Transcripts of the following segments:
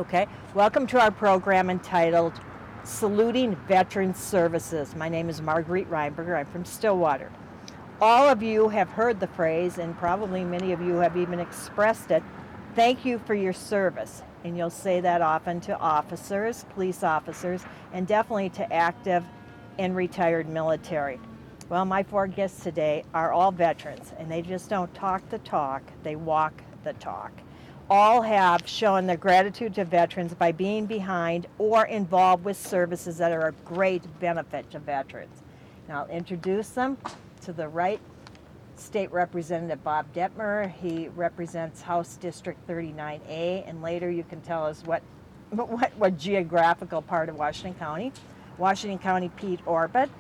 Okay, welcome to our program entitled Saluting Veterans Services. My name is Marguerite Reinberger. I'm from Stillwater. All of you have heard the phrase, and probably many of you have even expressed it, thank you for your service. And you'll say that often to officers, police officers, and definitely to active and retired military. Well, my 4 guests today are all veterans, and they just don't talk the talk, they walk the talk. All have shown their gratitude to veterans by being behind or involved with services that are of great benefit to veterans. Now I'll introduce them. To the right, State Representative Bob Dettmer. He represents House District 39A, and later you can tell us what geographical part of Washington County. Washington County Pete Orput.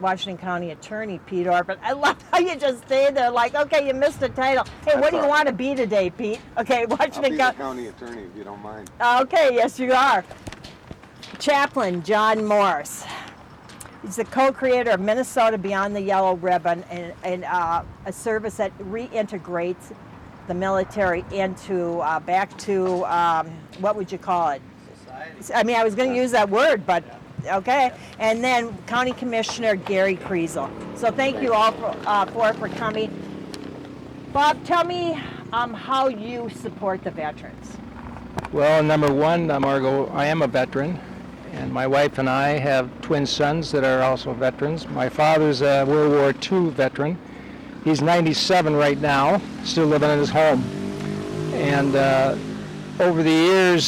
Washington County Attorney Pete Orput. I love how you just stay there like, okay, you missed the title. Hey, what do you want to be today, Pete? Okay, Washington County Attorney, if you don't mind. Okay, yes, you are. Chaplain John Morse. He's the co-creator of Minnesota Beyond the Yellow Ribbon, and a service that reintegrates the military into back to what would you call it? Society. I mean, I was going to use that word, but okay. And then County Commissioner Gary Kriesel. So thank you all for coming. Bob, tell me how you support the veterans. Well, number one, Margot, I am a veteran. And my wife and I have twin sons that are also veterans. My father's a World War II veteran. He's 97 right now, still living in his home. And over the years,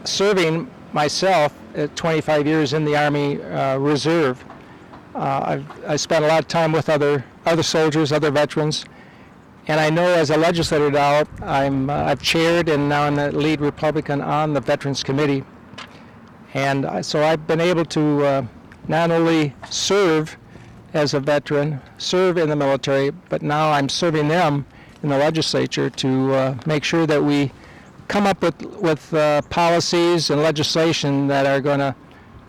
serving myself, 25 years in the Army Reserve, I spent a lot of time with other soldiers, other veterans. And I know as a legislator now, I've chaired and now I'm the lead Republican on the Veterans Committee. And so I've been able to not only serve as a veteran, serve in the military, but now I'm serving them in the legislature to make sure that we come up with policies and legislation that are going to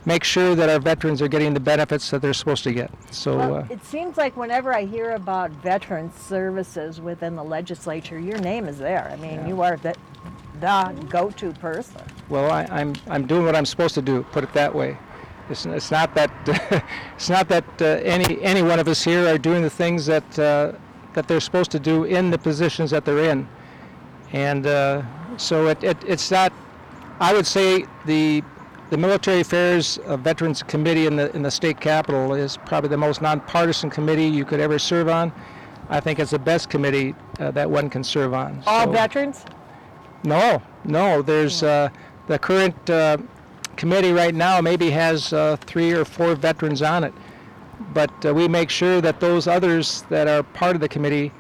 make sure that our veterans are getting the benefits that they're supposed to get. So well, it seems like whenever I hear about veteran services within the legislature, your name is there. I mean, yeah. You are the go-to person. Well, I'm doing what I'm supposed to do. Put it that way. It's not that it's not that any one of us here are doing the things that they're supposed to do in the positions that they're in, and so it's not. I would say the Military Affairs Veterans Committee in the state capitol is probably the most nonpartisan committee you could ever serve on. I think it's the best committee that one can serve on. All veterans? No. There's the current committee right now maybe has 3 or 4 veterans on it, but we make sure that those others that are part of the committee,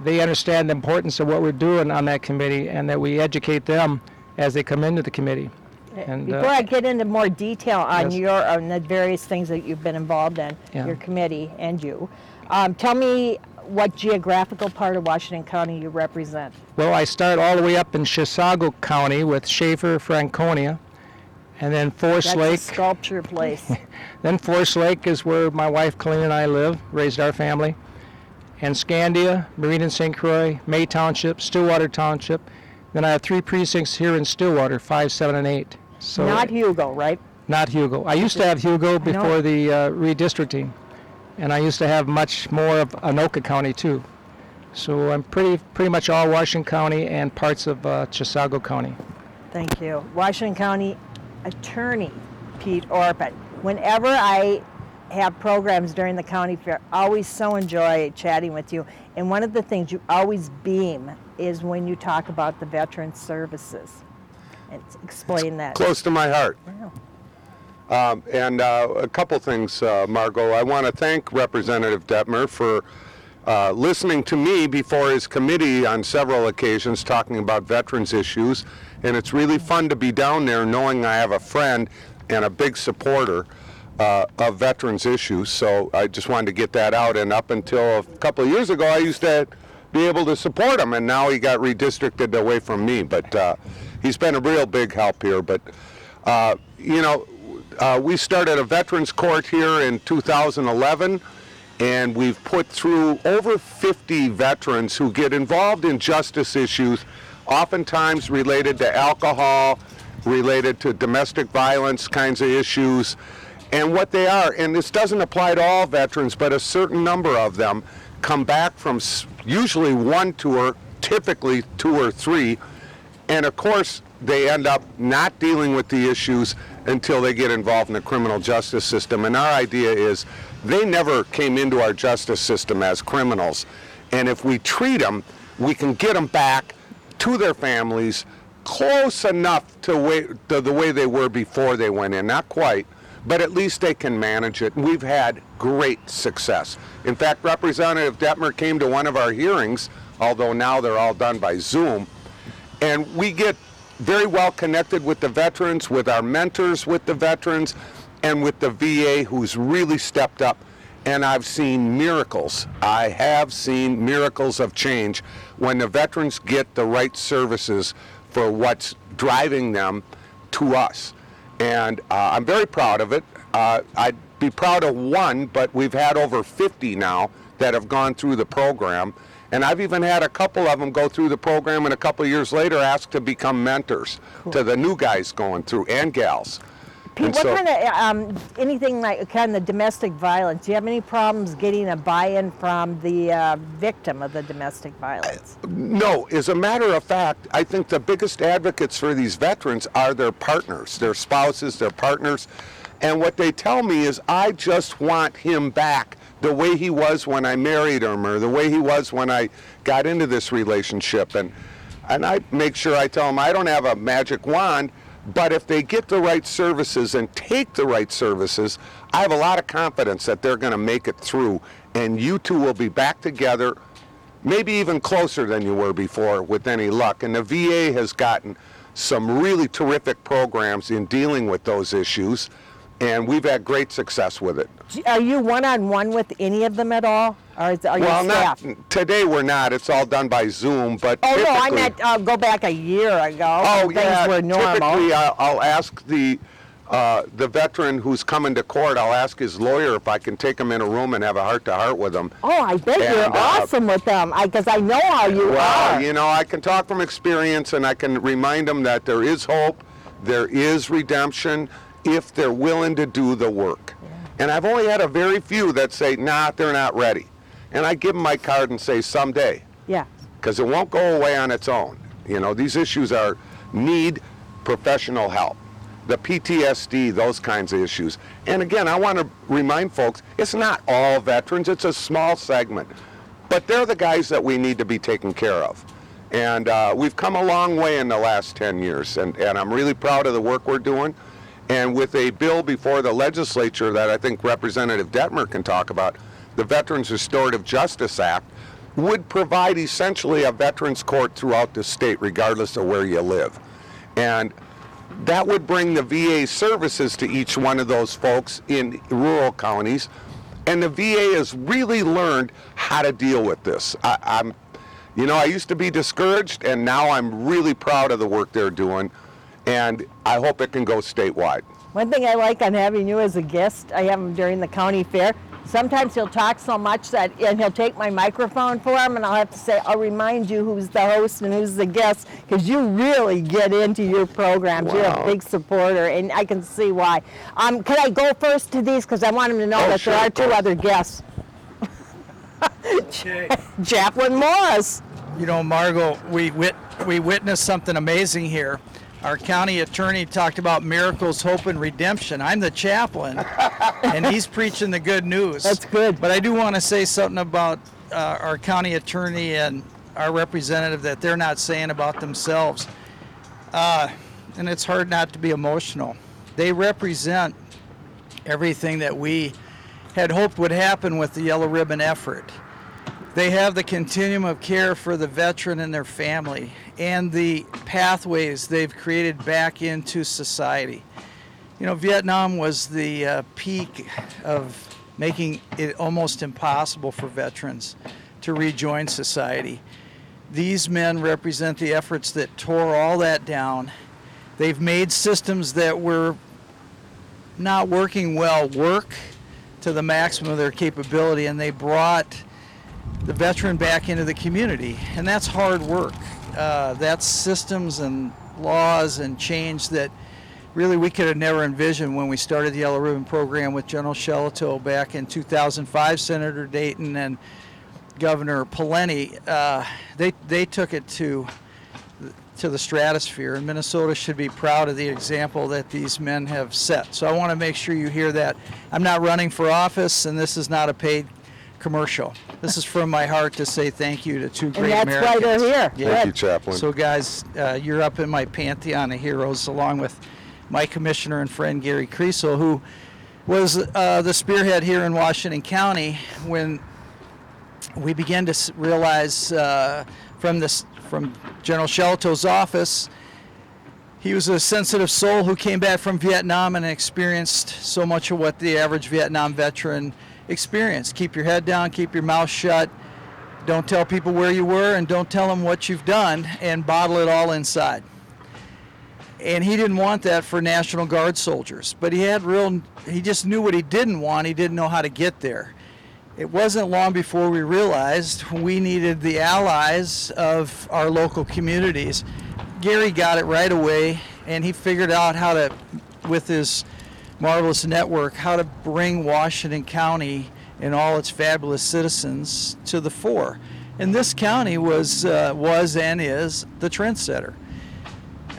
they understand the importance of what we're doing on that committee, and that we educate them as they come into the committee. And before I get into more detail on yes. on the various things that you've been involved in, yeah. Your committee and you, tell me what geographical part of Washington County you represent. Well, I start all the way up in Chisago County with Schaefer, Franconia, and then Forest Lake. That's a sculpture place. Then Forest Lake is where my wife Colleen and I live, raised our family. And Scandia, Marine and St. Croix, May Township, Stillwater Township. Then I have 3 precincts here in Stillwater, 5, 7, and 8. So not Hugo, right? Not Hugo. I used to have Hugo before the redistricting. And I used to have much more of Anoka County too. So I'm pretty much all Washington County and parts of Chisago County. Thank you. Washington County Attorney Pete Orput. Whenever I have programs during the county fair, I always so enjoy chatting with you. And one of the things you always beam is when you talk about the veteran services. And explain that. Close to my heart. Wow. And a couple things, Margot. I want to thank Representative Dettmer for listening to me before his committee on several occasions talking about veterans issues. And it's really fun to be down there knowing I have a friend and a big supporter of veterans issues. So I just wanted to get that out. And up until a couple of years ago, I used to be able to support him. And now he got redistricted away from me. But he's been a real big help here. But, we started a veterans court here in 2011, and we've put through over 50 veterans who get involved in justice issues oftentimes related to alcohol, related to domestic violence kinds of issues. And what they are, and this doesn't apply to all veterans, but a certain number of them come back from usually one tour, typically 2 or 3, and of course they end up not dealing with the issues until they get involved in the criminal justice system. And our idea is they never came into our justice system as criminals, and if we treat them, we can get them back to their families close enough to the way they were before they went in. Not quite, but at least they can manage it. And we've had great success. In fact, Representative Dettmer came to one of our hearings, although now they're all done by Zoom, and we get very well connected with the veterans, with our mentors with the veterans, and with the VA, who's really stepped up. And I've seen miracles. I have seen miracles of change when the veterans get the right services for what's driving them to us. And I'm very proud of it. I'd be proud of one, but we've had over 50 now that have gone through the program. And I've even had a couple of them go through the program and a couple of years later ask to become mentors to the new guys going through, and gals. Pete, And what so- kind of, anything like kind of domestic violence, do you have any problems getting a buy-in from the victim of the domestic violence? No, as a matter of fact, I think the biggest advocates for these veterans are their partners, their spouses, their partners. And what they tell me is, I just want him back the way he was when I married him, or the way he was when I got into this relationship. And I make sure I tell them I don't have a magic wand, but if they get the right services and take the right services, I have a lot of confidence that they're going to make it through, and you two will be back together, maybe even closer than you were before with any luck. And the VA has gotten some really terrific programs in dealing with those issues, and we've had great success with it. Are you one-on-one with any of them at all? Or are you Well, staff? not today. We're not. It's all done by Zoom. But Oh, no, I typically- meant go back a year ago. Oh, when yeah. Things were normal. Typically, I'll ask the veteran who's coming to court. I'll ask his lawyer if I can take him in a room and have a heart-to-heart with him. Oh, I bet you're And, awesome with them, because I know how you Well, are. you know, I can talk from experience, and I can remind them that there is hope, there is redemption, if they're willing to do the work. And I've only had a very few that say, nah, they're not ready. And I give them my card and say, someday, Yeah. because it won't go away on its own. You know, these issues need professional help. The PTSD, those kinds of issues. And again, I want to remind folks, it's not all veterans, it's a small segment. But they're the guys that we need to be taken care of. And we've come a long way in the last 10 years, and I'm really proud of the work we're doing. And with a bill before the legislature that I think Representative Dettmer can talk about, the Veterans Restorative Justice Act would provide essentially a veterans court throughout the state, regardless of where you live. And that would bring the VA services to each one of those folks in rural counties. And the VA has really learned how to deal with this. I used to be discouraged, and now I'm really proud of the work they're doing. And I hope it can go statewide. One thing I like on having you as a guest, I have him during the county fair. Sometimes he'll talk so much and he'll take my microphone for him, and I'll have to say, I'll remind you who's the host and who's the guest, because you really get into your programs. You're a Wow. big supporter, and I can see why. Can I go first to these, because I want him to know that sure, there are of two course. other guests. Okay. Chaplain Morris. You know, Margot, we witnessed something amazing here. Our county attorney talked about miracles, hope, and redemption. I'm the chaplain, and he's preaching the good news. That's good. But I do want to say something about our county attorney and our representative that they're not saying about themselves. And it's hard not to be emotional. They represent everything that we had hoped would happen with the Yellow Ribbon effort. They have the continuum of care for the veteran and their family, and the pathways they've created back into society. You know, Vietnam was the peak of making it almost impossible for veterans to rejoin society. These men represent the efforts that tore all that down. They've made systems that were not working well work to the maximum of their capability, and they brought the veteran back into the community, and that's hard work. That's systems and laws and change that really we could have never envisioned when we started the Yellow Ribbon program with General Shelito back in 2005, Senator Dayton and Governor Pawlenty. They took it to the stratosphere, and Minnesota should be proud of the example that these men have set. So I want to make sure you hear that. I'm not running for office, and this is not a paid commercial. This is from my heart to say thank you to two great And that's Americans. why they're here. Yeah. Thank you, Chaplain. So guys, you're up in my pantheon of heroes, along with my commissioner and friend Gary Kriesel, who was the spearhead here in Washington County when we began to realize from General Shelito's office, he was a sensitive soul who came back from Vietnam and experienced so much of what the average Vietnam veteran experienced. Keep your head down, keep your mouth shut, don't tell people where you were, and don't tell them what you've done, and bottle it all inside. And he didn't want that for National Guard soldiers, but he just knew what he didn't want. He didn't know how to get there. It wasn't long before we realized we needed the allies of our local communities. Gary got it right away, and he figured out how to, with his marvelous network, how to bring Washington County and all its fabulous citizens to the fore. And this county was and is the trendsetter.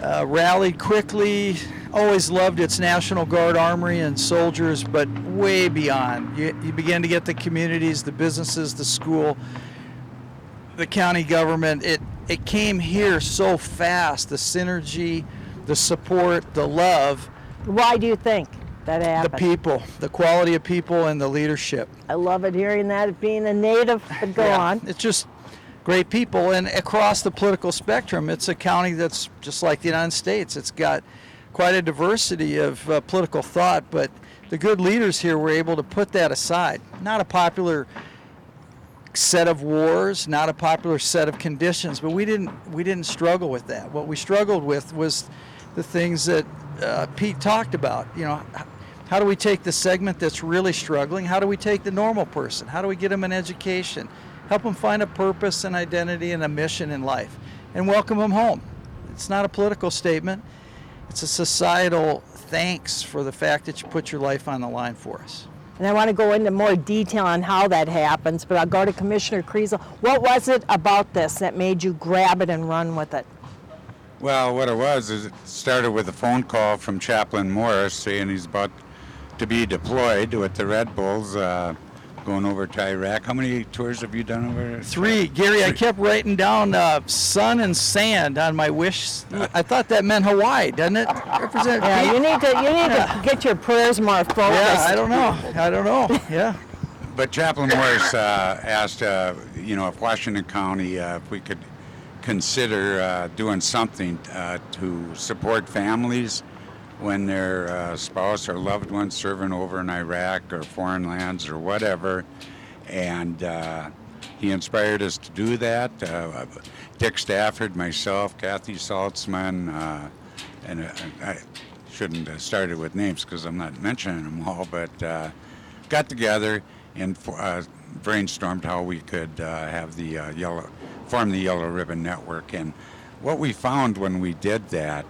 Rallied quickly, always loved its National Guard armory and soldiers, but way beyond. You begin to get the communities, the businesses, the school, the county government. It came here so fast, the synergy, the support, the love. Why do you think that happened? The people, the quality of people, and the leadership. I love it hearing that, being a native. But go on. It's just great people, and across the political spectrum, it's a county that's just like the United States. It's got quite a diversity of political thought, but the good leaders here were able to put that aside. Not a popular set of wars, not a popular set of conditions, but we didn't struggle with that. What we struggled with was the things that Pete talked about. You know, how do we take the segment that's really struggling? How do we take the normal person? How do we get them an education? Help them find a purpose and identity and a mission in life, and welcome them home. It's not a political statement. It's a societal thanks for the fact that you put your life on the line for us. And I want to go into more detail on how that happens, but I'll go to Commissioner Kriesel. What was it about this that made you grab it and run with it? Well, what it was is it started with a phone call from Chaplain Morris saying he's about to be deployed with the Red Bulls, going over to Iraq. How many tours have you done over there? 3. Gary, I kept writing down sun and sand on my wish. I thought that meant Hawaii, doesn't it? Representative Yeah, Pete? you need to get your prayers more focused. Yeah, I don't know. Yeah. But Chaplain Morris asked, if Washington County, if we could consider doing something to support families when their spouse or loved one serving over in Iraq or foreign lands or whatever. And he inspired us to do that. Dick Stafford, myself, Kathy Saltzman, and I shouldn't have started with names because I'm not mentioning them all, but got together and brainstormed how we could have the form the Yellow Ribbon Network. And what we found when we did that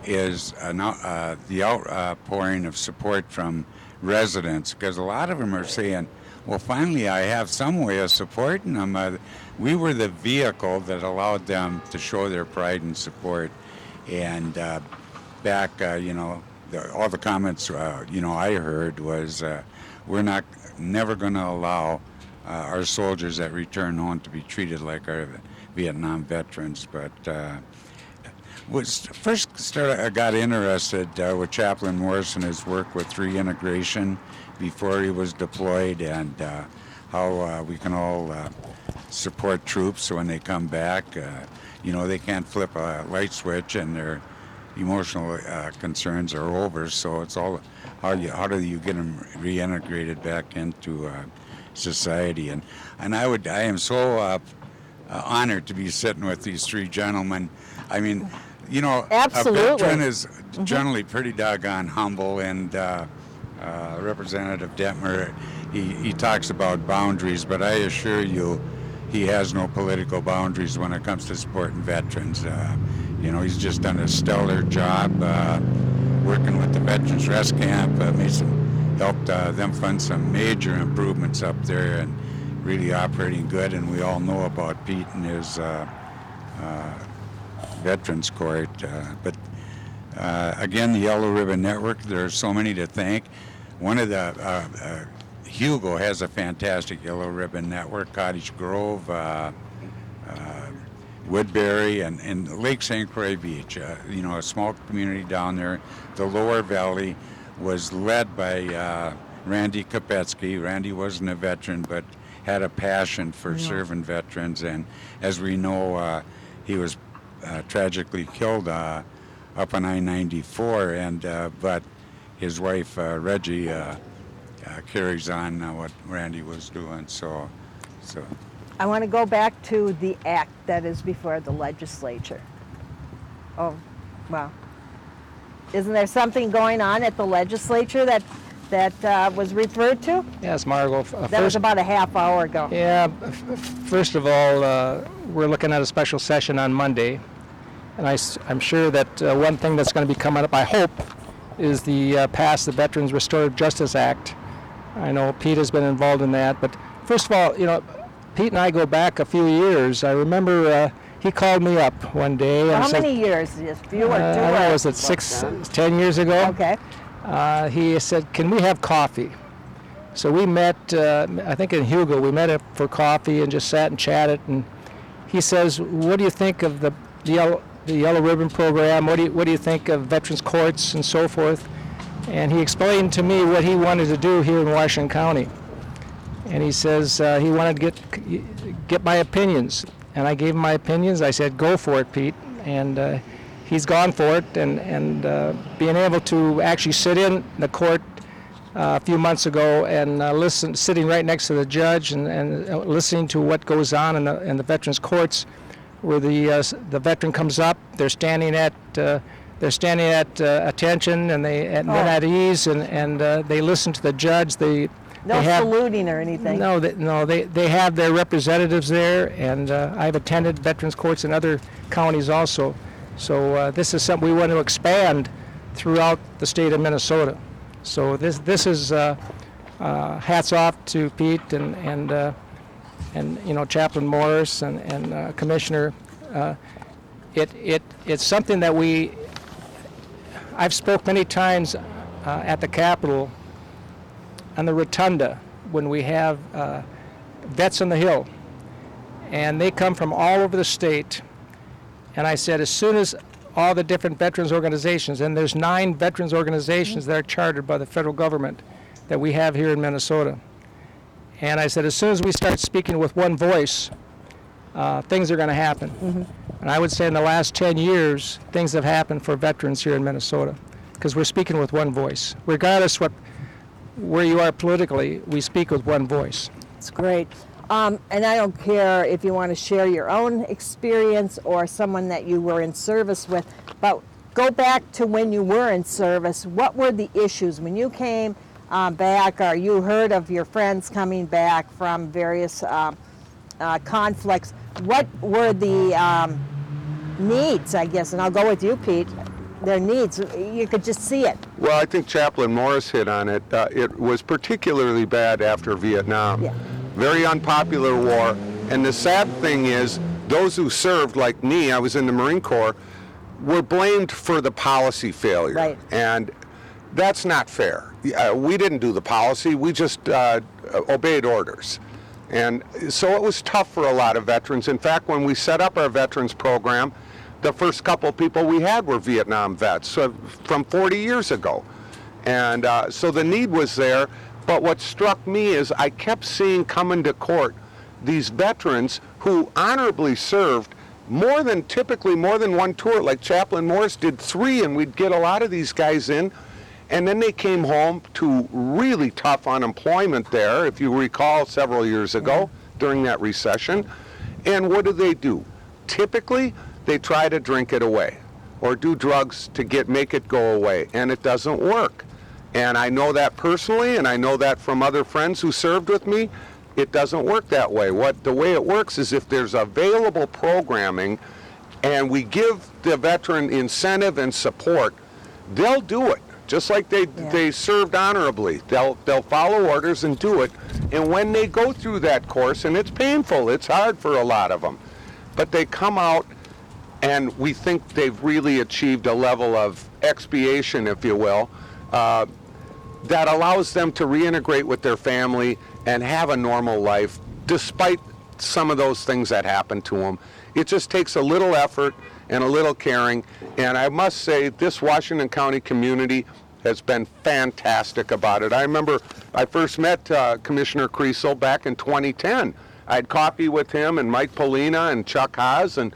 is the outpouring of support from residents, because a lot of them are saying, well, finally I have some way of supporting them. We were the vehicle that allowed them to show their pride and support. And back, all the comments, I heard was, we're never going to allow our soldiers that return home to be treated like our Vietnam veterans. But I got interested with Chaplain Morris and his work with reintegration before he was deployed, and how we can all support troops when they come back. They can't flip a light switch and their emotional concerns are over, so it's all how do you get them reintegrated back into society. And I am so honored to be sitting with these 3 gentlemen. I mean, Absolutely. A veteran is generally pretty doggone humble, and Representative Dettmer, he talks about boundaries, but I assure you, he has no political boundaries when it comes to supporting veterans. He's just done a stellar job working with the Veterans Rest Camp, helped them fund some major improvements up there and really operating good. And we all know about Pete and his Veterans Court. But again, the Yellow Ribbon Network, there are so many to thank. One of the, Hugo has a fantastic Yellow Ribbon Network, Cottage Grove, Woodbury, and Lake St. Croix Beach, a small community down there. The Lower Valley was led by Randy Kopetsky. Randy wasn't a veteran, but had a passion for serving veterans, and as we know, he was tragically killed up on I-94, and but his wife Reggie carries on what Randy was doing. So. I want to go back to the act that is before the legislature. Oh, well, isn't there something going on at the legislature that was referred to? Yes, Margot. That was about a half hour ago. Yeah, first of all, we're looking at a special session on Monday, and I'm sure that one thing that's going to be coming up, I hope, is the pass the Veterans Restorative Justice Act. I know Pete has been involved in that, but first of all, Pete and I go back a few years. I remember he called me up one day. How and said, many years? Just few or two? I don't know, was it 10 years ago? Okay. He said, can we have coffee? So we met, I think in Hugo, we met up for coffee and just sat and chatted. And he says, what do you think of the Yellow Ribbon program? What do you think of veterans courts and so forth? And he explained to me what he wanted to do here in Washington County. And he says he wanted to get my opinions. And I gave him my opinions. I said, go for it, Pete. And he's gone for it. And being able to actually sit in the court a few months ago and listen, sitting right next to the judge and listening to what goes on in the veterans courts, where the veteran comes up, they're standing at attention and they're at ease, and they listen to the judge. No saluting or anything. No, they have their representatives there, and I've attended veterans courts in other counties also. So this is something we want to expand throughout the state of Minnesota. So this is hats off to Pete and Chaplain Morris and Commissioner. It's something that I've spoke many times at the Capitol on the rotunda when we have vets on the Hill, and they come from all over the state. And I said, as soon as all the different veterans organizations, and there's 9 veterans organizations that are chartered by the federal government that we have here in Minnesota. And I said, as soon as we start speaking with one voice, things are going to happen. Mm-hmm. And I would say in the last 10 years, things have happened for veterans here in Minnesota, because we're speaking with one voice. Regardless where you are politically, we speak with one voice. It's great. And I don't care if you want to share your own experience or someone that you were in service with, but go back to when you were in service. What were the issues when you came back, or you heard of your friends coming back from various conflicts? What were the needs, I guess, and I'll go with you, Pete, their needs? You could just see it. Well, I think Chaplain Morris hit on it. It was particularly bad after Vietnam. Yeah. Very unpopular war. And the sad thing is, those who served, like me, I was in the Marine Corps, were blamed for the policy failure. Right. And that's not fair. We didn't do the policy, we just obeyed orders. And so it was tough for a lot of veterans. In fact, when we set up our veterans program, the first couple people we had were Vietnam vets from 40 years ago. And so the need was there. But what struck me is I kept seeing coming to court these veterans who honorably served typically more than one tour. Like Chaplain Morris did 3, and we'd get a lot of these guys in. And then they came home to really tough unemployment there, if you recall, several years ago during that recession. And what do? Typically, they try to drink it away or do drugs to make it go away, and it doesn't work. And I know that personally, and I know that from other friends who served with me. it doesn't work that way. The way it works is if there's available programming and we give the veteran incentive and support, they'll do it. Just like they served honorably. They'll follow orders and do it. And when they go through that course, and it's painful, it's hard for a lot of them, but they come out and we think they've really achieved a level of expiation, if you will, that allows them to reintegrate with their family and have a normal life despite some of those things that happen to them. It just takes a little effort and a little caring, and I must say this Washington County community has been fantastic about it. I remember I first met Commissioner Kriesel back in 2010. I had coffee with him and Mike Polina and Chuck Haas, and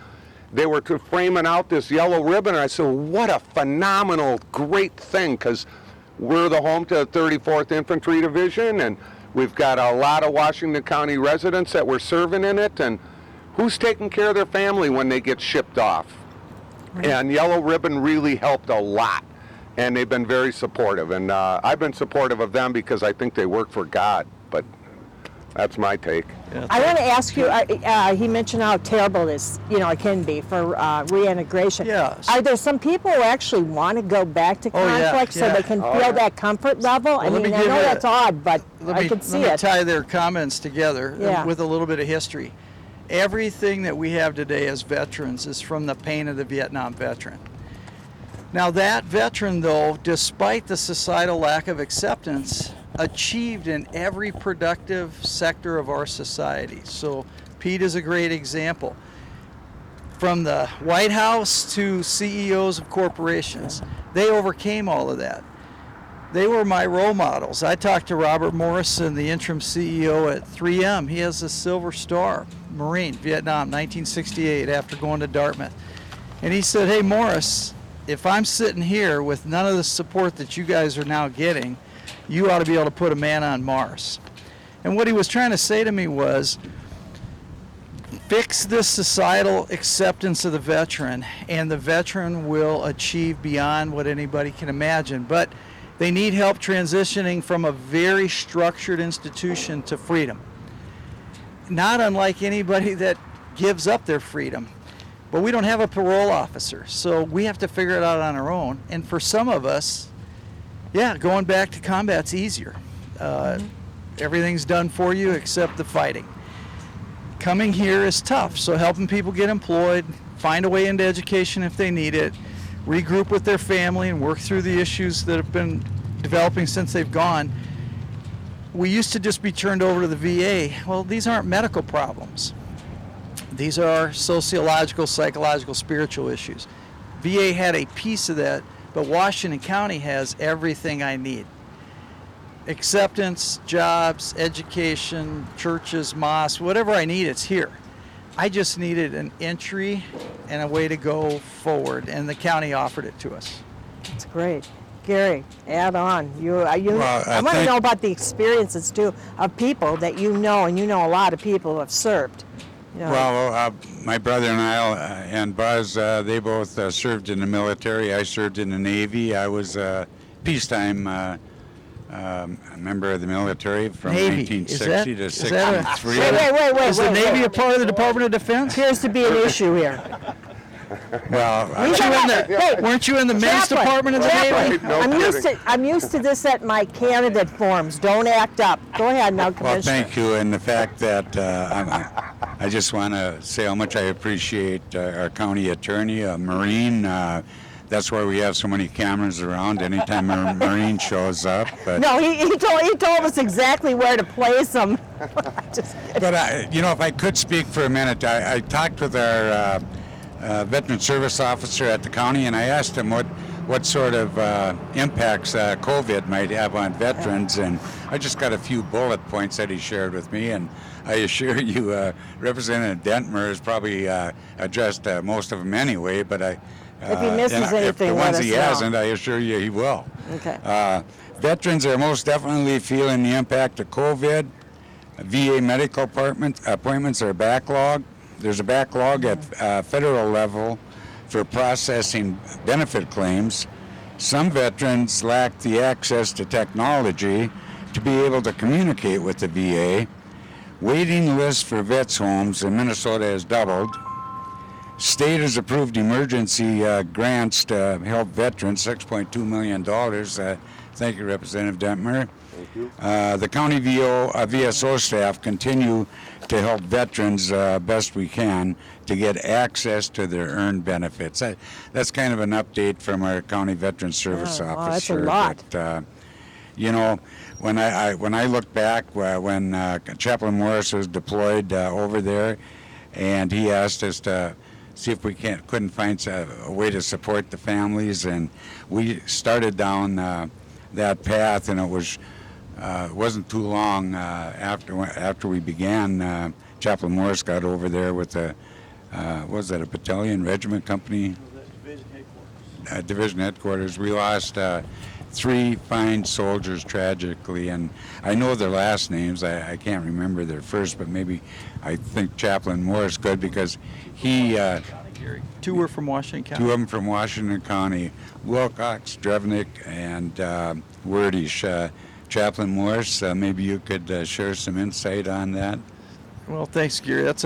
they were framing out this yellow ribbon, and I said, what a phenomenal, great thing, because we're the home to the 34th Infantry Division, and we've got a lot of Washington County residents that we're serving in it, and who's taking care of their family when they get shipped off? Right. And Yellow Ribbon really helped a lot, and they've been very supportive, and I've been supportive of them because I think they work for God, but that's my take. Yeah, I want to ask you, he mentioned how terrible this, it can be for reintegration. Yes. Are there some people who actually want to go back to conflict so they can feel that comfort level? Well, I mean, I know that's odd, but I can see it. Let me tie their comments together with a little bit of history. Everything that we have today as veterans is from the pain of the Vietnam veteran. Now that veteran, though, despite the societal lack of acceptance, achieved in every productive sector of our society. So Pete is a great example. From the White House to CEOs of corporations, they overcame all of that. They were my role models. I talked to Robert Morrison, the interim CEO at 3M. He has a Silver Star, Marine, Vietnam, 1968, after going to Dartmouth. And he said, hey, Morris, if I'm sitting here with none of the support that you guys are now getting, you ought to be able to put a man on Mars. And what he was trying to say to me was, fix this societal acceptance of the veteran, and the veteran will achieve beyond what anybody can imagine. But they need help transitioning from a very structured institution to freedom. Not unlike anybody that gives up their freedom. But we don't have a parole officer, so we have to figure it out on our own. And for some of us, going back to combat's easier. Everything's done for you except the fighting. Coming here is tough, so helping people get employed, find a way into education if they need it, regroup with their family and work through the issues that have been developing since they've gone. We used to just be turned over to the VA. Well, these aren't medical problems. These are sociological, psychological, spiritual issues. VA had a piece of that, but Washington County has everything I need. Acceptance, jobs, education, churches, mosques, whatever I need, it's here. I just needed an entry and a way to go forward, and the county offered it to us. That's great. Gary, add on. I want to know about the experiences, too, of people that you know, and you know a lot of people who have served. Well, my brother and I and Buzz, they both served in the military. I served in the Navy. I was a peacetime member of the military from Navy. 1960 to 63. Wait. Is the Navy a part of the Department of Defense? Appears to be an issue here. Well, weren't you in the men's department of the Navy? I'm used to this at my candidate forums. Don't act up. Go ahead now, Commissioner. Well, thank you, and the fact that I just want to say how much I appreciate our county attorney, a Marine. That's why we have so many cameras around anytime a Marine shows up. But no, he told us exactly where to place them. But if I could speak for a minute, I talked with our veteran service officer at the county, and I asked him what sort of impacts COVID might have on veterans, and I just got a few bullet points that he shared with me, and I assure you, Representative Dettmer has probably addressed most of them anyway, but if he misses anything, if the ones he hasn't, I assure you he will. Okay. Veterans are most definitely feeling the impact of COVID. VA medical appointments are backlogged. There's a backlog at federal level for processing benefit claims. Some veterans lack the access to technology to be able to communicate with the VA. Waiting list for vets homes in Minnesota has doubled. State has approved emergency grants to help veterans, $6.2 million. Thank you, Representative Dettmer. Thank you. The county VSO staff continue to help veterans best we can to get access to their earned benefits. That's kind of an update from our county veteran service Yeah, wow, officer. that's a lot. But, you know, when I look back when Chaplain Morris was deployed over there, and he asked us to see if we couldn't find a way to support the families, and we started down that path, and it wasn't too long after we began. Chaplain Morris got over there with a was that a battalion, regiment, company? Division headquarters. We lost 3 fine soldiers tragically, and I know their last names. I can't remember their first, but maybe I think Chaplain Morris could, because he. 2 were from Washington County. 2 of them from Washington County, Wilcox, Drevnik, and Wordish. Chaplain Morris, maybe you could share some insight on that. Well, thanks, Gary. That's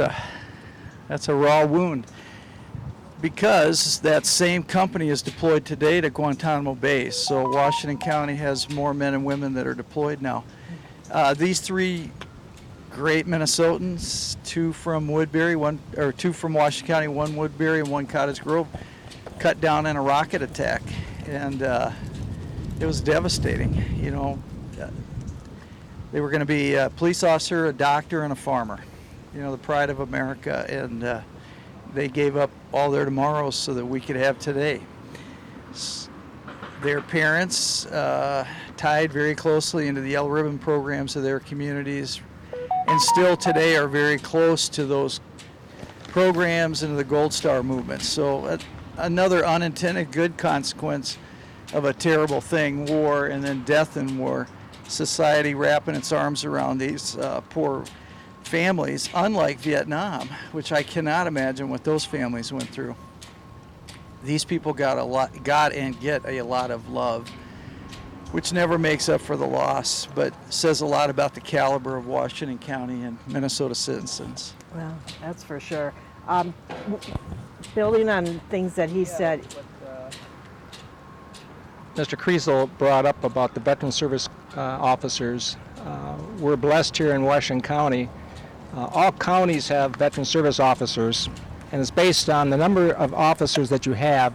a raw wound, because that same company is deployed today to Guantanamo Bay. So Washington County has more men and women that are deployed now. These 3 great Minnesotans, 2 from Woodbury, 2 from Washington County, 1 Woodbury and 1 Cottage Grove, cut down in a rocket attack, and it was devastating. You know, they were going to be a police officer, a doctor, and a farmer. You know, the pride of America, and they gave up all their tomorrows so that we could have today. Their parents tied very closely into the Yellow Ribbon programs of their communities, and still today are very close to those programs and the Gold Star movement. So another unintended good consequence of a terrible thing, war, and then death in war. Society wrapping its arms around these poor families, unlike Vietnam, which I cannot imagine what those families went through. These people got and get a lot of love, which never makes up for the loss, but says a lot about the caliber of Washington County and Minnesota citizens. Well, that's for sure. Building on things that he said, Mr. Kriesel brought up about the veteran service officers. We're blessed here in Washington County. All counties have veteran service officers, and it's based on the number of officers that you have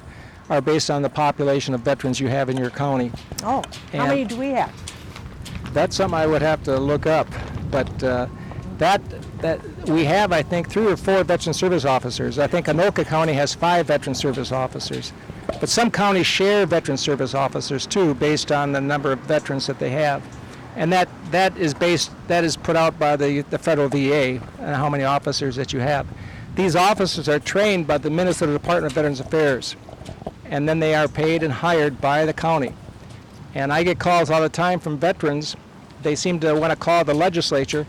are based on the population of veterans you have in your county. how many do we have? That's something I would have to look up, but that we have, I think, 3 or 4 veteran service officers. I think Anoka County has 5 veteran service officers, but some counties share veteran service officers too, based on the number of veterans that they have, and that is put out by the federal VA and how many officers that you have. These officers are trained by the Minnesota Department of Veterans Affairs, and then they are paid and hired by the county. And I get calls all the time from veterans. They seem to want to call the legislature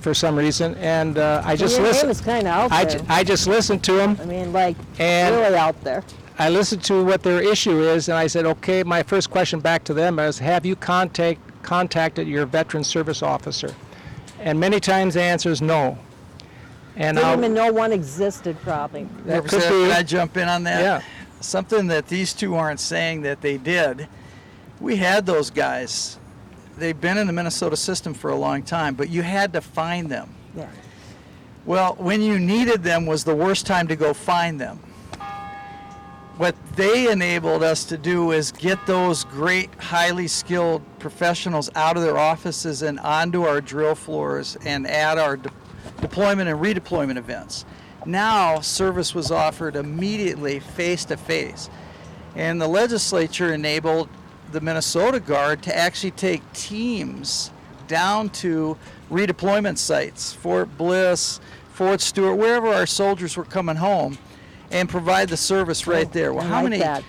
for some reason, and I just Your listen. name is kind of out there. I just listen to them. I mean, like, And- really out there. I listen to what their issue is, and I said, okay, my first question back to them is, have you contacted your veteran service officer? And many times the answer is no. And Didn't even know one existed, probably. that could Representative, be, can I jump in on that? Yeah. Something that these 2 aren't saying that they did. We had those guys. They've been in the Minnesota system for a long time, but you had to find them. Yeah. Well, when you needed them was the worst time to go find them. What they enabled us to do is get those great, highly skilled professionals out of their offices and onto our drill floors and at our deployment and redeployment events. Now, service was offered immediately, face to face. And the legislature enabled the Minnesota Guard to actually take teams down to redeployment sites, Fort Bliss, Fort Stewart, wherever our soldiers were coming home, and provide the service right there. Well, I like that.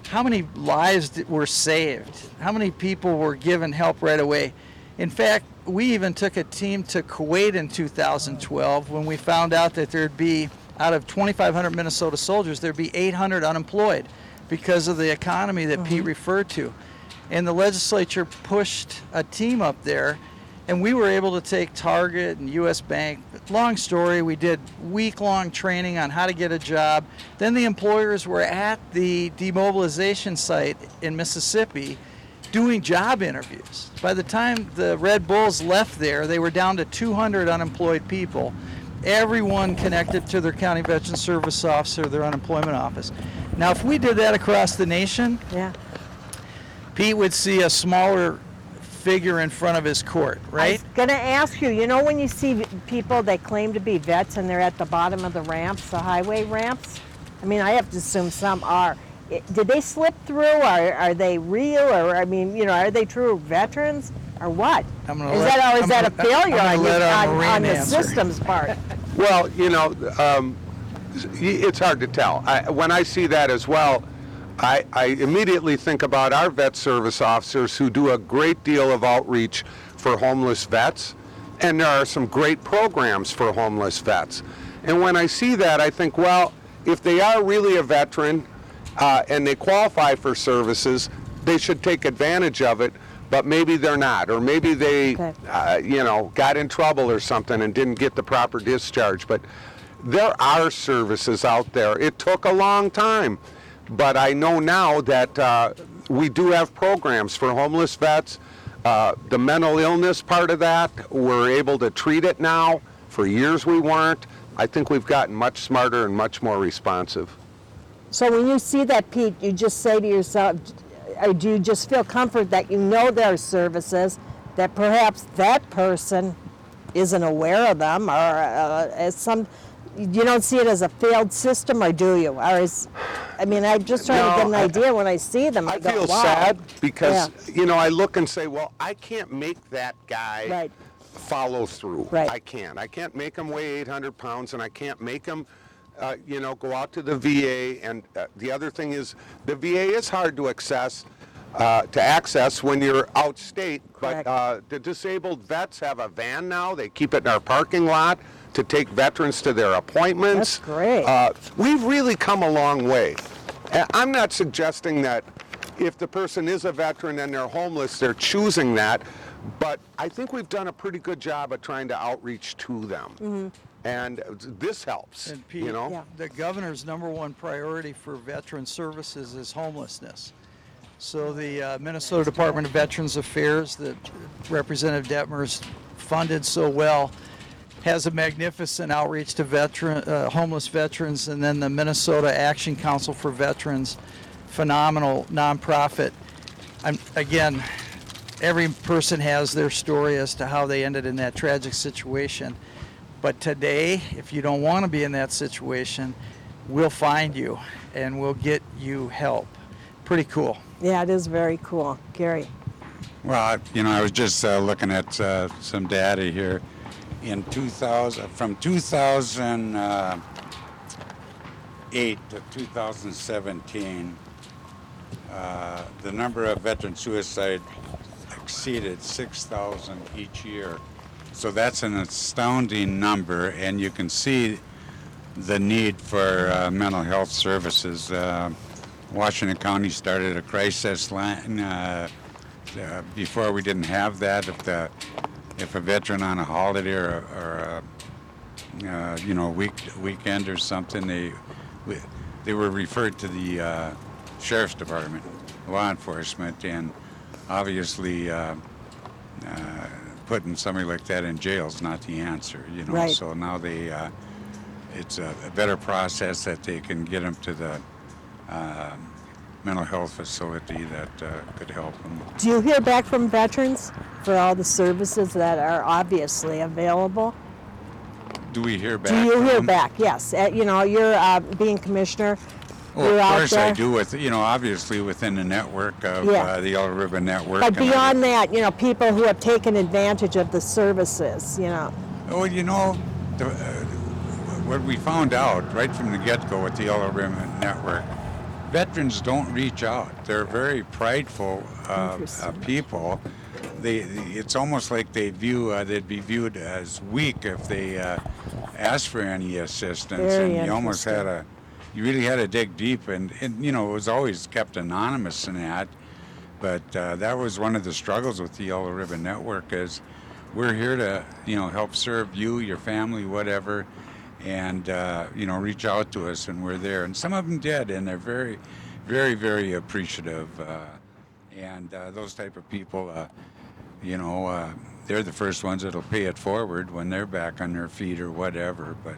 how many lives were saved? How many people were given help right away? In fact, we even took a team to Kuwait in 2012 when we found out that there'd be, out of 2,500 Minnesota soldiers, there'd be 800 unemployed because of the economy that Pete referred to. And the legislature pushed a team up there And we were able to take Target and U.S. Bank. Long story, we did week-long training on how to get a job. Then the employers were at the demobilization site in Mississippi doing job interviews. By the time the Red Bulls left there, they were down to 200 unemployed people, everyone connected to their county veteran service officer, their unemployment office. Now, if we did that across the nation, Yeah. Pete would see a smaller figure in front of his court, I right? was going to ask you, you know when you see people that claim to be vets and they're at the bottom of the ramps, the highway ramps? I mean, I have to assume some are. Did they slip through? Are they real? Or, I mean, you know, are they true veterans? Or what? I'm gonna Is let- that, or is I'm that a gonna- failure I'm on, gonna let our on Marine the answer. system's part? Well, you know, it's hard to tell. When I see that as well, I immediately think about our vet service officers who do a great deal of outreach for homeless vets, and there are some great programs for homeless vets. And when I see that, I think, well, if they are really a veteran and they qualify for services, they should take advantage of it, but maybe they're not, or maybe they, Okay. you know, got in trouble or something and didn't get the proper discharge. But there are services out there. It took a long time, but I know now that we do have programs for homeless vets. The mental illness part of that, we're able to treat it now. For years we weren't. I think we've gotten much smarter and much more responsive. So when you see that, Pete, you just say to yourself, or do you just feel comfort that you know there are services that perhaps that person isn't aware of them, or as some, you don't see it as a failed system, or do you? Or is, I mean, I'm just trying to get an idea when I see them. I go, feel wow. sad because, Yeah. you know, I look and say, well, I can't make that guy Right. follow through. Right. I can't make him weigh 800 pounds, and I can't make him, you know, go out to the VA. And the other thing is, the VA is hard to access when you're outstate. Correct. But the disabled vets have a van now. They keep it in our parking lot to take veterans to their appointments. That's great. We've really come a long way. And I'm not suggesting that if the person is a veteran and they're homeless, they're choosing that. But I think we've done a pretty good job of trying to outreach to them. Mm-hmm. And this helps, And Pete, you know? Yeah. the governor's #1 priority for veteran services is homelessness. So the Minnesota Department of Veterans Affairs that Representative Dettmer's funded so well has a magnificent outreach to homeless veterans, and then the Minnesota Action Council for Veterans, phenomenal nonprofit. Again, every person has their story as to how they ended in that tragic situation. But today, if you don't want to be in that situation, we'll find you and we'll get you help. Pretty cool. Yeah, it is very cool. Gary. Well, you know, I was just looking at some data here. In 2000, from 2008 to 2017, the number of veteran suicides exceeded 6,000 each year. So that's an astounding number, and you can see the need for mental health services. Washington County started a crisis line. Before we didn't have that. If a veteran on a holiday or you know, weekend or something, they were referred to the sheriff's department, law enforcement, and obviously putting somebody like that in jail is not the answer, you know. Right. So now it's a better process that they can get them to the mental health facility that could help them. Do you hear back from veterans for all the services that are obviously available? Do we hear back? Do you from hear them? back? Yes. You know, you're being commissioner. Well, You're of out course there. I do. With, you know, obviously within the network of Yeah. the Yellow Ribbon Network. But and beyond that, you know, people who have taken advantage of the services, you know. Well, you know, what we found out right from the get-go with the Yellow Ribbon Network, veterans don't reach out. They're very prideful Interesting. people. It's almost like they'd be viewed as weak if they asked for any assistance. Very and you almost interesting. you really had to dig deep, and you know, it was always kept anonymous in that. But that was one of the struggles with the Yellow Ribbon Network is we're here to, help serve you, your family, whatever, and, reach out to us, and we're there. And some of them did, and they're very, very, very appreciative. And those type of people, they're the first ones that'll pay it forward when they're back on their feet or whatever. But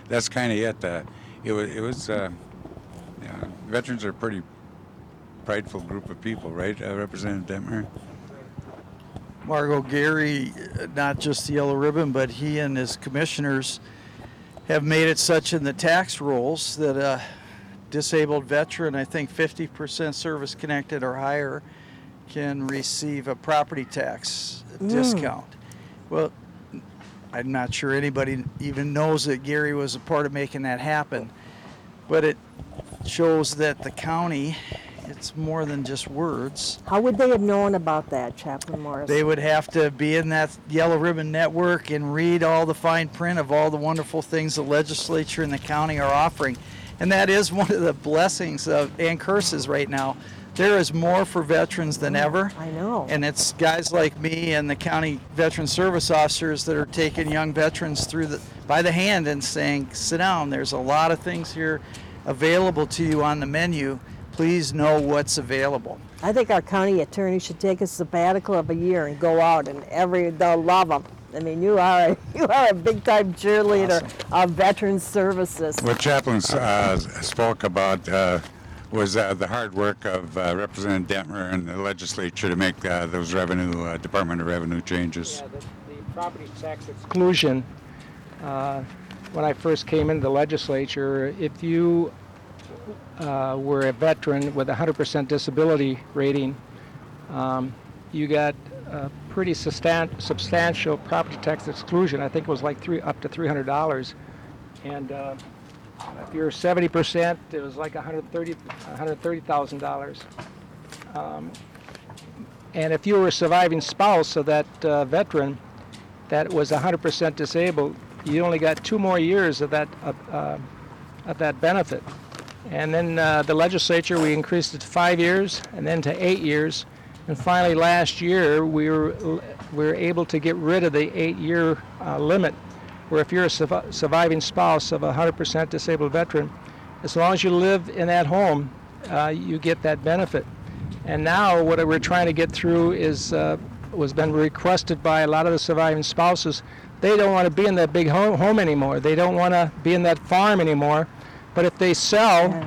that's kind of it. Veterans are a pretty prideful group of people, right, Representative Dettmer? Margot, Gary, not just the yellow ribbon, but he and his commissioners have made it such in the tax rolls that a disabled veteran, I think 50% service connected or higher, can receive a property tax discount. Well, I'm not sure anybody even knows that Gary was a part of making that happen, but it shows that the county, it's more than just words. How would they have known about that, Chaplain Morris? They would have to be in that Yellow Ribbon Network and read all the fine print of all the wonderful things the legislature and the county are offering. And that is one of the blessings and curses right now. There is more for veterans than ever. I know. And it's guys like me and the county veteran service officers that are taking young veterans by the hand and saying, sit down, there's a lot of things here available to you on the menu. Please know what's available. I think our county attorney should take a sabbatical of a year and go out and they'll love them. I mean, you are a big-time cheerleader of veteran services. What Chaplain spoke about was the hard work of Representative Dettmer and the legislature to make those Department of Revenue changes. Yeah, the property tax exclusion, when I first came into the legislature, if you were a veteran with a 100% disability rating, you got a pretty substantial property tax exclusion. I think it was like up to $300. And if you're 70%, it was like $130,000. And if you were a surviving spouse of that veteran that was 100% disabled, you only got 2 more years of that benefit. And then the legislature, we increased it to 5 years and then to 8 years. And finally last year, we were able to get rid of the 8-year limit, where if you're a surviving spouse of a 100% disabled veteran, as long as you live in that home, you get that benefit. And now what we're trying to get through is was been requested by a lot of the surviving spouses. They don't want to be in that big home anymore. They don't want to be in that farm anymore. But if they sell,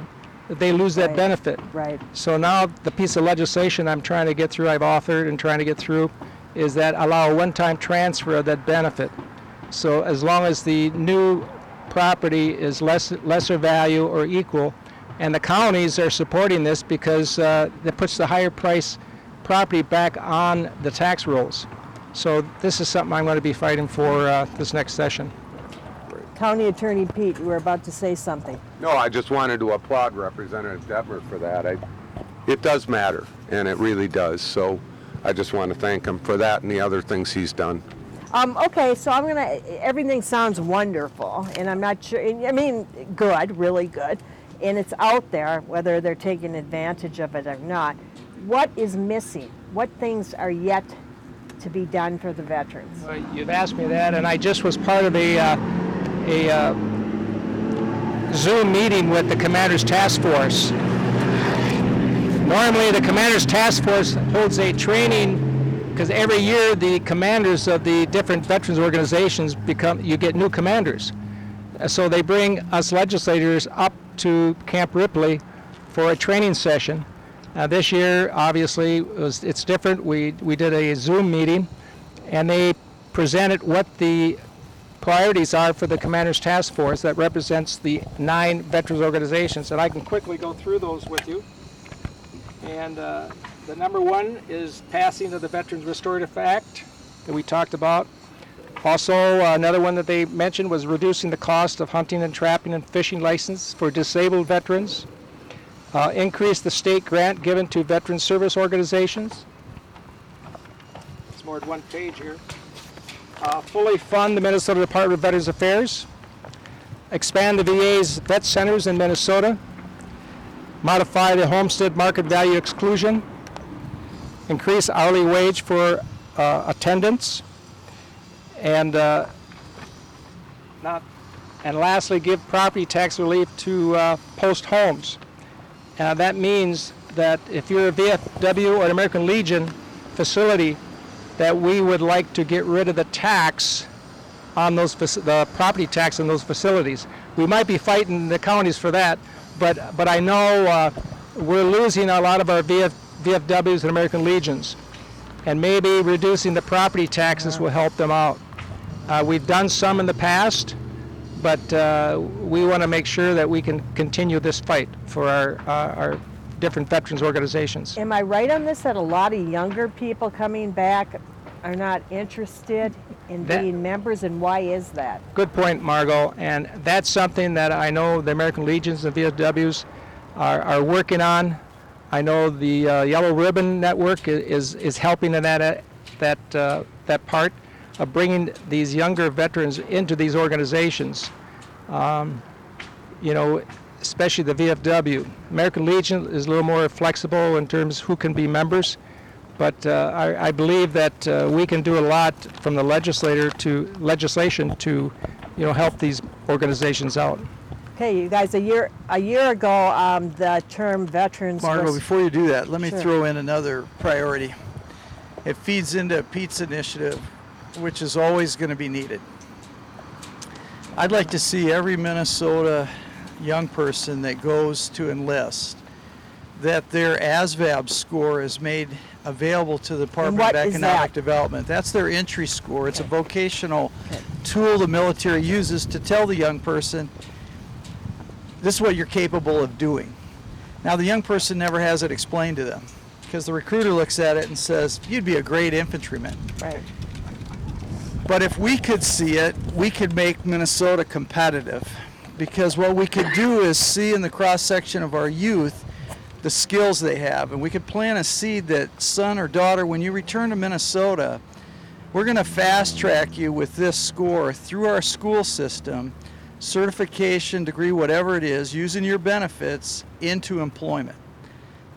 they lose that benefit. Right. So now the piece of legislation I'm trying to get through, I've authored and trying to get through, is that allow a one-time transfer of that benefit. So as long as the new property is lesser value or equal, and the counties are supporting this because that puts the higher price property back on the tax rolls. So this is something I'm going to be fighting for this next session. County Attorney Pete, you were about to say something. No, I just wanted to applaud Representative Dettmer for that. It does matter, and it really does. So I just want to thank him for that and the other things he's done. Okay, so everything sounds wonderful, and I'm not sure, I mean, good, really good, and it's out there, whether they're taking advantage of it or not. What is missing? What things are yet to be done for the veterans? You've asked me that, and I just was part of a Zoom meeting with the Commander's Task Force. Normally, the Commander's Task Force holds a training because every year the commanders of the different veterans organizations you get new commanders. So they bring us legislators up to Camp Ripley for a training session. This year, obviously, it's different. We did a Zoom meeting, and they presented what the priorities are for the Commander's Task Force that represents the 9 veterans organizations. And I can quickly go through those with you. And the number 1 is passing of the Veterans Restorative Act that we talked about. Also, another one that they mentioned was reducing the cost of hunting and trapping and fishing license for disabled veterans. Increase the state grant given to veteran service organizations. It's more than one page here. Fully fund the Minnesota Department of Veterans Affairs. Expand the VA's vet centers in Minnesota. Modify the homestead market value exclusion. Increase hourly wage for attendants. And and lastly, give property tax relief to post homes. That means that if you're a VFW or an American Legion facility, that we would like to get rid of the tax on those the property tax on those facilities. We might be fighting the counties for that, but I know we're losing a lot of our VFWs and American Legions, and maybe reducing the property taxes will help them out. We've done some in the past, but we want to make sure that we can continue this fight for our different veterans organizations. Am I right on this, that a lot of younger people coming back are not interested in being members, and why is that? Good point, Margot, and that's something that I know the American Legions and VFWs are working on. I know the Yellow Ribbon Network is helping in that part of bringing these younger veterans into these organizations. You know, especially the VFW. American Legion is a little more flexible in terms of who can be members, but I believe that we can do a lot from the legislation to, you know, help these organizations out. Okay, you guys, a year ago, the term veterans Margo, was... before you do that, let me Sure. throw in another priority. It feeds into Pete's initiative, which is always going to be needed. I'd like to see every Minnesota young person that goes to enlist, that their ASVAB score is made available to the Department what of is Economic that? Development. That's their entry score. It's a vocational tool the military uses to tell the young person, this is what you're capable of doing. Now, the young person never has it explained to them, because the recruiter looks at it and says, you'd be a great infantryman. Right. But if we could see it, we could make Minnesota competitive, because what we could do is see in the cross-section of our youth the skills they have, and we could plant a seed that, son or daughter, when you return to Minnesota, we're going to fast-track you with this score through our school system, certification, degree, whatever it is, using your benefits into employment.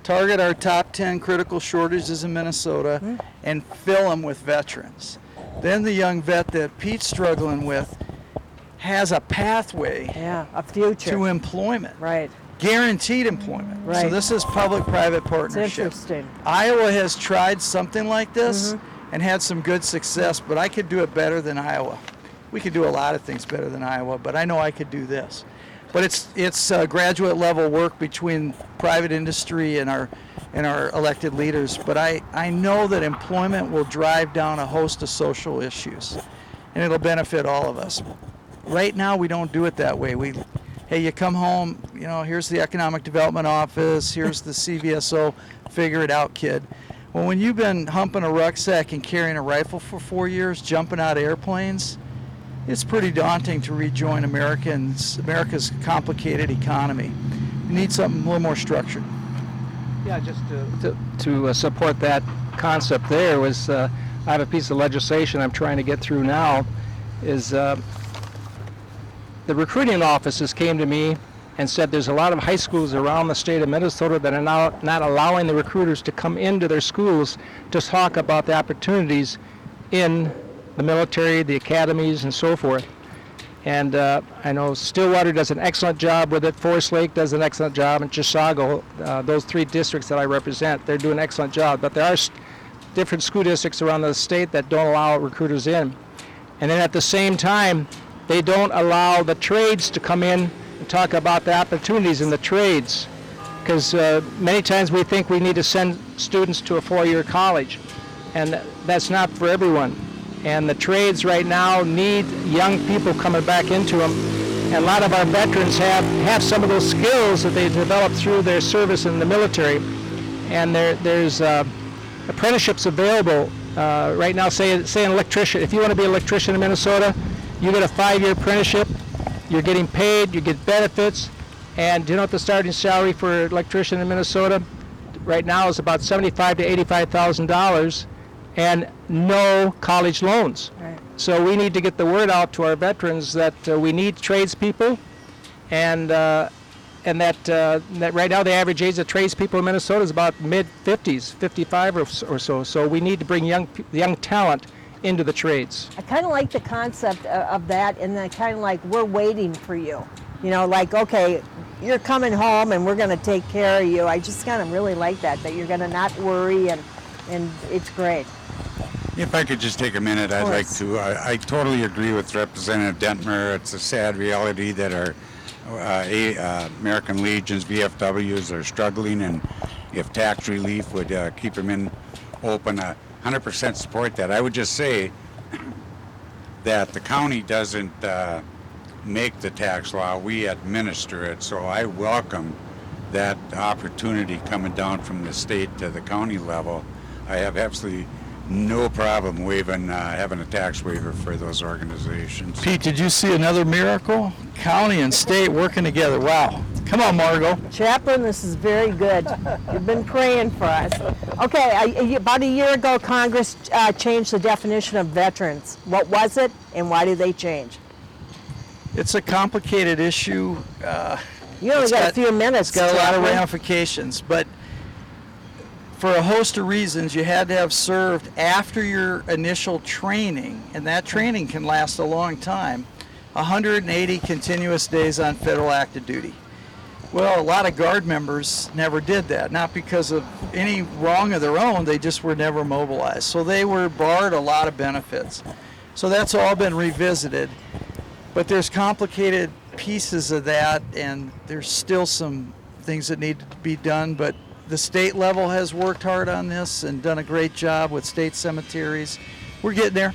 Target our top 10 critical shortages in Minnesota and fill them with veterans. Then the young vet that Pete's struggling with has a pathway Yeah, a future. to employment, Right. guaranteed employment. So Right. this is public-private It's partnership. interesting. Iowa has tried something like this and had some good success, but I could do it better than Iowa. We could do a lot of things better than Iowa, but I know I could do this. But it's graduate level work between private industry and our elected leaders. But I know that employment will drive down a host of social issues, and it'll benefit all of us. Right now, we don't do it that way. Hey, you come home, you know, here's the Economic Development Office, here's the CVSO, figure it out, kid. Well, when you've been humping a rucksack and carrying a rifle for 4 years, jumping out of airplanes, it's pretty daunting to rejoin America's complicated economy. You need something a little more structured. Yeah, just to support that concept there was, I have a piece of legislation I'm trying to get through now, is the recruiting offices came to me and said there's a lot of high schools around the state of Minnesota that are now not allowing the recruiters to come into their schools to talk about the opportunities in the military, the academies, and so forth. And I know Stillwater does an excellent job with it. Forest Lake does an excellent job, and Chisago, those 3 districts that I represent, they're doing an excellent job. But there are different school districts around the state that don't allow recruiters in. And then at the same time, they don't allow the trades to come in and talk about the opportunities in the trades. Because many times we think we need to send students to a 4-year college, and that's not for everyone. And the trades right now need young people coming back into them. And a lot of our veterans have some of those skills that they developed through their service in the military. And there's apprenticeships available right now. Say an electrician. If you want to be an electrician in Minnesota, you get a 5-year apprenticeship. You're getting paid. You get benefits. And do you know what the starting salary for an electrician in Minnesota right now is? About $75,000 to $85,000. And no college loans. Right. So we need to get the word out to our veterans that we need tradespeople, and that right now the average age of tradespeople in Minnesota is about mid-50s, 55 or so. So we need to bring young talent into the trades. I kind of like the concept of that, and then kind of like we're waiting for you. You know, like, okay, you're coming home and we're going to take care of you. I just kind of really like that you're going to not worry, and it's great. If I could just take a minute, I'd like course. to. I totally agree with Representative Dettmer. It's a sad reality that our American Legions, VFWs, are struggling, and if tax relief would keep them in open, 100% support that. I would just say that the county doesn't make the tax law, we administer it, so I welcome that opportunity coming down from the state to the county level. I have absolutely no problem having a tax waiver for those organizations. Pete, did you see another miracle? County and state working together. Wow. Come on, Margot. Chaplain, this is very good. You've been praying for us. Okay, about a year ago, Congress changed the definition of veterans. What was it, and why did they change? It's a complicated issue. You only got a few minutes. It's got a lot of Chaplain. ramifications, but for a host of reasons, you had to have served after your initial training, and that training can last a long time, 180 continuous days on federal active duty. Well, a lot of Guard members never did that, not because of any wrong of their own, they just were never mobilized. So they were barred a lot of benefits. So that's all been revisited, but there's complicated pieces of that, and there's still some things that need to be done, but the state level has worked hard on this and done a great job with state cemeteries. We're getting there.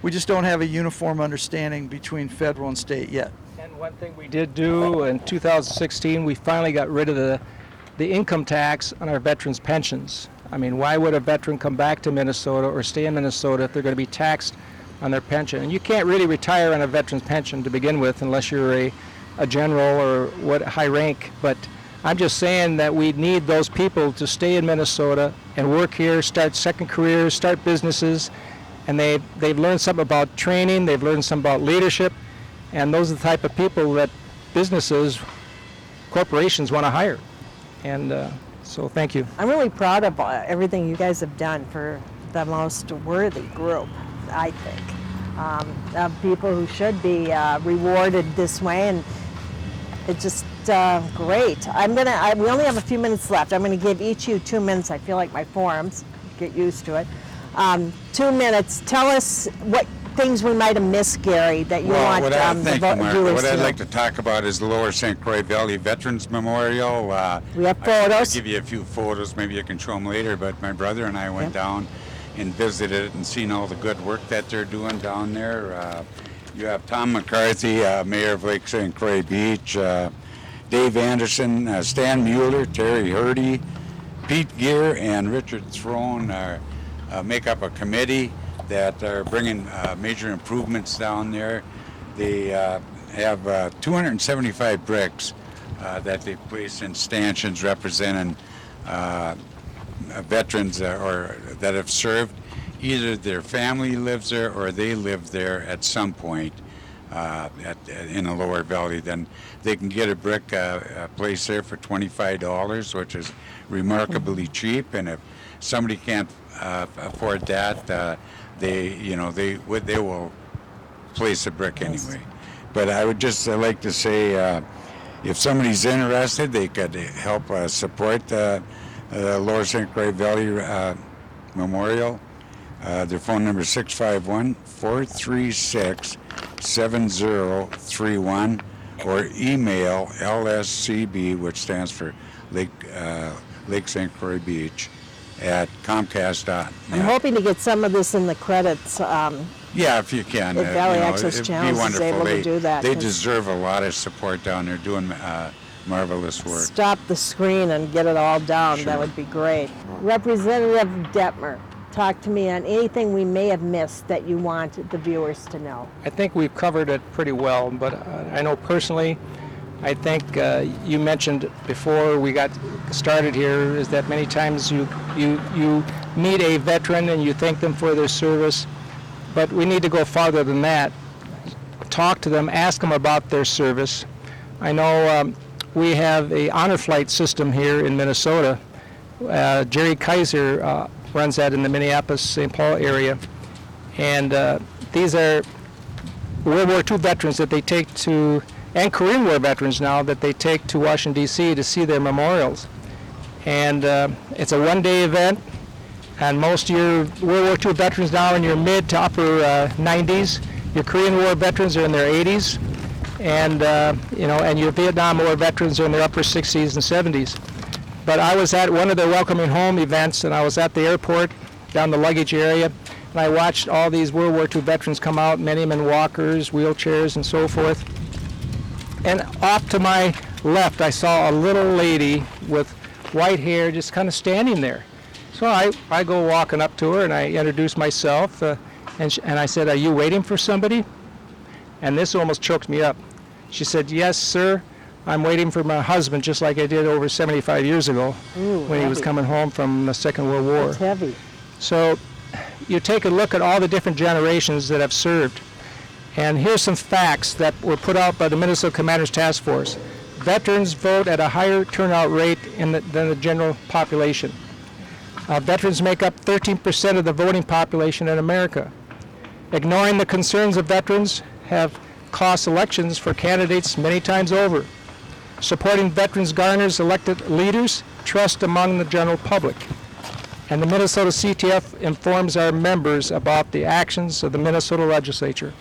We just don't have a uniform understanding between federal and state yet. And one thing we did do in 2016, we finally got rid of the income tax on our veterans' pensions. I mean, why would a veteran come back to Minnesota or stay in Minnesota if they're going to be taxed on their pension? And you can't really retire on a veteran's pension to begin with unless you're a general or high rank. But I'm just saying that we need those people to stay in Minnesota and work here, start second careers, start businesses, and they've learned something about training, they've learned something about leadership, and those are the type of people that businesses, corporations want to hire. And so thank you. I'm really proud of everything you guys have done for the most worthy group, I think, of people who should be rewarded this way, and it's just great. We only have a few minutes left. I'm going to give each of you 2 minutes. I feel like my forums, get used to it. 2 minutes. Tell us what things we might have missed, Gary, that you want What viewers to I'd know. like to talk about is the Lower St. Croix Valley Veterans Memorial. We have I'll photos. give you a few photos. Maybe I can show them later. But my brother and I went down and visited it and seen all the good work that they're doing down there. You have Tom McCarthy, Mayor of Lake St. Croix Beach, Dave Anderson, Stan Mueller, Terry Hurdy, Pete Gear, and Richard Throne make up a committee that are bringing major improvements down there. They have 275 bricks that they place in stanchions representing veterans or that have served. Either their family lives there or they live there at some point in the Lower Valley. Then they can get a brick placed there for $25, which is remarkably cheap. And if somebody can't afford that, they will place a brick anyway. But I would just like to say, if somebody's interested, they could help support the Lower St. Croix Valley Memorial. Their phone number is 651-436-7031, or email LSCB, which stands for Lake St. Croix Beach, at Comcast.net. I'm hoping to get some of this in the credits. Yeah, if you can. If Valley Access it'd be Channel is wonderful. able to do that, They 'cause- deserve a lot of support down there, doing marvelous work. Stop the screen and get it all down. Sure. That would be great. Representative Dettmer, talk to me on anything we may have missed that you want the viewers to know. I think we've covered it pretty well, but I know personally, I think you mentioned before we got started here is that many times you meet a veteran and you thank them for their service, but we need to go farther than that. Talk to them, ask them about their service. I know we have a honor flight system here in Minnesota. Jerry Kaiser runs that in the Minneapolis-St. Paul area, And these are World War II veterans that they take to, and Korean War veterans now, that they take to Washington, D.C. to see their memorials. And it's a one-day event, and most of your World War II veterans now are in your mid to upper 90s. Your Korean War veterans are in their 80s, and and your Vietnam War veterans are in their upper 60s and 70s. But I was at one of their welcoming home events, and I was at the airport down the luggage area, and I watched all these World War II veterans come out, many of them in walkers, wheelchairs, and so forth. And off to my left, I saw a little lady with white hair just kind of standing there. So I go walking up to her, and I introduce myself, and I said, "Are you waiting for somebody?" And this almost choked me up. She said, "Yes, sir. I'm waiting for my husband, just like I did over 75 years ago." Ooh, when he was heavy. coming home from the Second World War. It's heavy. So you take a look at all the different generations that have served. And here's some facts that were put out by the Minnesota Commanders Task Force. Veterans vote at a higher turnout rate than the general population. Veterans make up 13% of the voting population in America. Ignoring the concerns of veterans have cost elections for candidates many times over. Supporting veterans garners elected leaders trust among the general public. And the Minnesota CTF informs our members about the actions of the Minnesota legislature.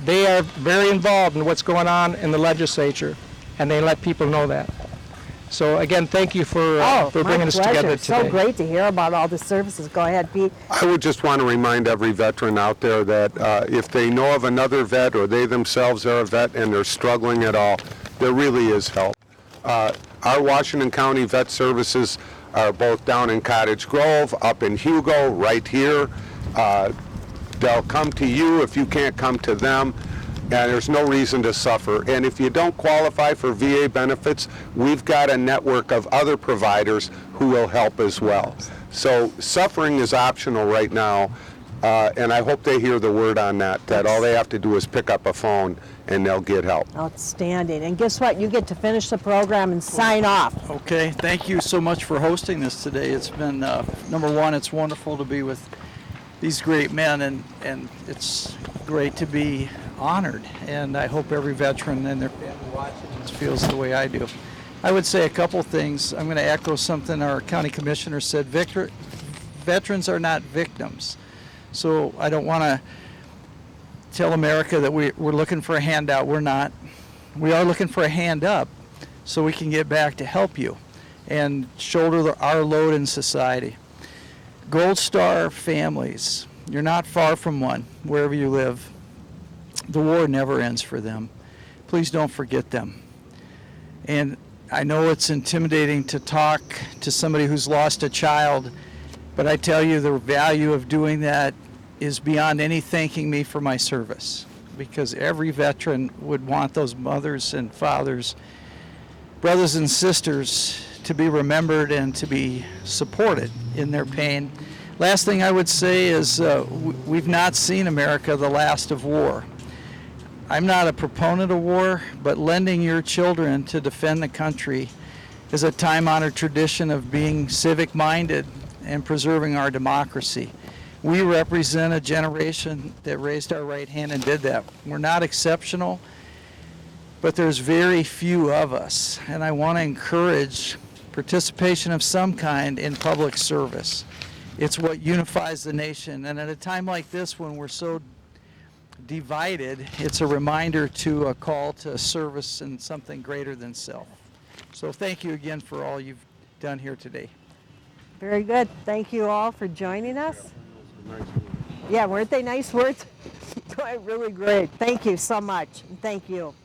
They are very involved in what's going on in the legislature, and they let people know that. So again, thank you for My bringing us pleasure. together today. So great to hear about all the services. Go ahead, Pete. I would just want to remind every veteran out there that if they know of another vet or they themselves are a vet and they're struggling at all, there really is help. Our Washington County Vet Services are both down in Cottage Grove, up in Hugo, right here. They'll come to you if you can't come to them, and there's no reason to suffer. And if you don't qualify for VA benefits, we've got a network of other providers who will help as well. So suffering is optional right now, and I hope they hear the word on that all they have to do is pick up a phone and they'll get help. Outstanding. And guess what? You get to finish the program and sign off. Okay, thank you so much for hosting this today. It's been, number one, it's wonderful to be with these great men, and it's great to be honored. And I hope every veteran and their family watching this feels the way I do. I would say a couple things. I'm going to echo something our county commissioner said. Veterans are not victims. So I don't want to tell America that we're looking for a handout. We're not. We are looking for a hand up so we can get back to help you and shoulder our load in society. Gold Star families, you're not far from one, wherever you live. The war never ends for them. Please don't forget them. And I know it's intimidating to talk to somebody who's lost a child, but I tell you the value of doing that is beyond any thanking me for my service, because every veteran would want those mothers and fathers, brothers and sisters to be remembered and to be supported in their pain. Last thing I would say is we've not seen America the last of war. I'm not a proponent of war, but lending your children to defend the country is a time-honored tradition of being civic-minded and preserving our democracy. We represent a generation that raised our right hand and did that. We're not exceptional, but there's very few of us, and I want to encourage participation of some kind in public service. It's what unifies the nation, and at a time like this when we're so divided, it's a reminder to a call to service and something greater than self. So thank you again for all you've done here today. Very good. Thank you all for joining us. Yeah, weren't they nice words? Really great. Thank you so much. Thank you.